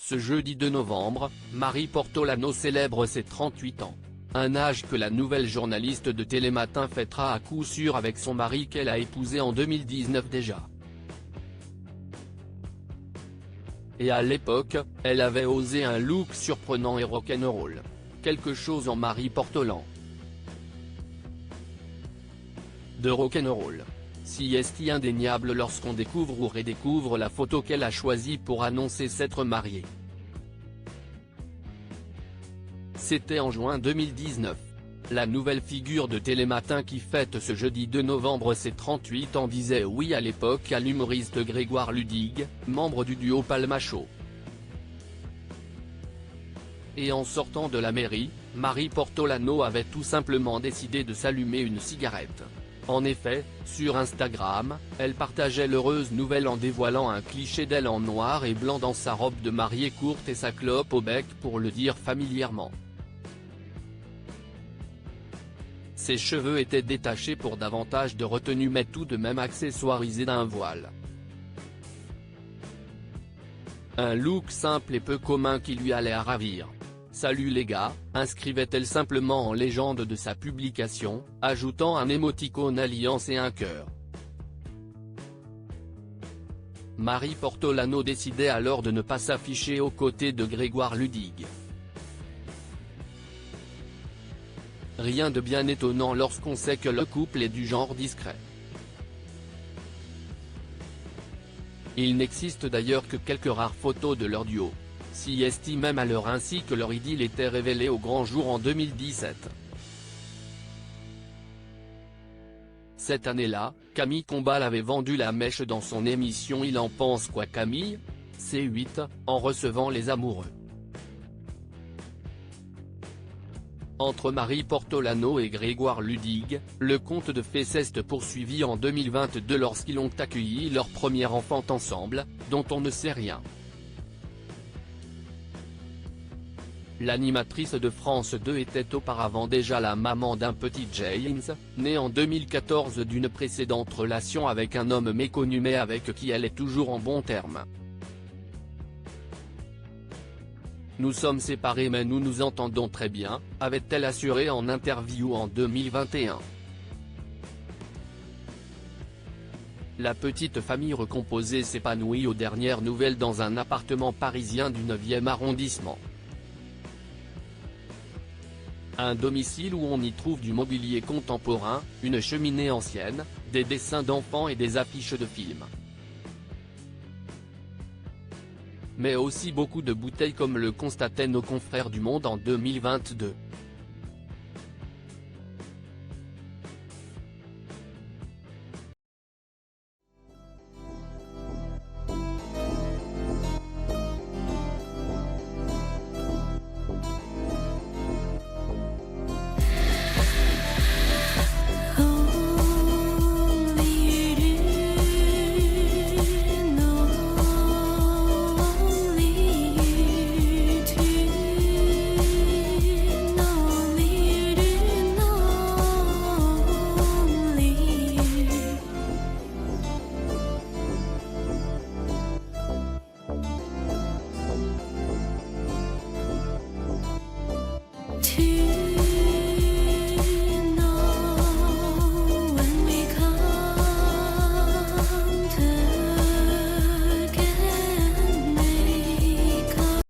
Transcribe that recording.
Ce jeudi 2 novembre, Marie Portolano célèbre ses 38 ans. Un âge que la nouvelle journaliste de Télématin fêtera à coup sûr avec son mari qu'elle a épousé en 2019 déjà. Et à l'époque, elle avait osé un look surprenant et rock'n'roll. Quelque chose en Marie Portolano. De rock'n'roll. Si est indéniable lorsqu'on découvre ou redécouvre la photo qu'elle a choisie pour annoncer s'être mariée. C'était en juin 2019. La nouvelle figure de Télématin qui fête ce jeudi 2 novembre ses 38 ans disait oui à l'époque à l'humoriste Grégoire Ludig, membre du duo Palma Show. Et en sortant de la mairie, Marie Portolano avait tout simplement décidé de s'allumer une cigarette. En effet, sur Instagram, elle partageait l'heureuse nouvelle en dévoilant un cliché d'elle en noir et blanc dans sa robe de mariée courte et sa clope au bec pour le dire familièrement. Ses cheveux étaient détachés pour davantage de retenue mais tout de même accessoirisés d'un voile. Un look simple et peu commun qui lui allait à ravir. Salut les gars, inscrivait-elle simplement en légende de sa publication, ajoutant un émoticône alliance et un cœur. Marie Portolano décidait alors de ne pas s'afficher aux côtés de Grégoire Ludig. Rien de bien étonnant lorsqu'on sait que le couple est du genre discret. Il n'existe d'ailleurs que quelques rares photos de leur duo. Si est même alors ainsi que leur idylle était révélée au grand jour en 2017. Cette année-là, Camille Combal avait vendu la mèche dans son émission Il en pense quoi Camille ? C8, en recevant les amoureux. Entre Marie Portolano et Grégoire Ludig, le conte de fées s'est poursuivi en 2022 lorsqu'ils ont accueilli leur premier enfant ensemble, dont on ne sait rien. L'animatrice de France 2 était auparavant déjà la maman d'un petit James, né en 2014 d'une précédente relation avec un homme méconnu mais avec qui elle est toujours en bons termes. Nous sommes séparés mais nous nous entendons très bien, avait-elle assuré en interview en 2021. La petite famille recomposée s'épanouit aux dernières nouvelles dans un appartement parisien du 9e arrondissement. Un domicile où on y trouve du mobilier contemporain, une cheminée ancienne, des dessins d'enfants et des affiches de films. Mais aussi beaucoup de bouteilles comme le constataient nos confrères du Monde en 2022.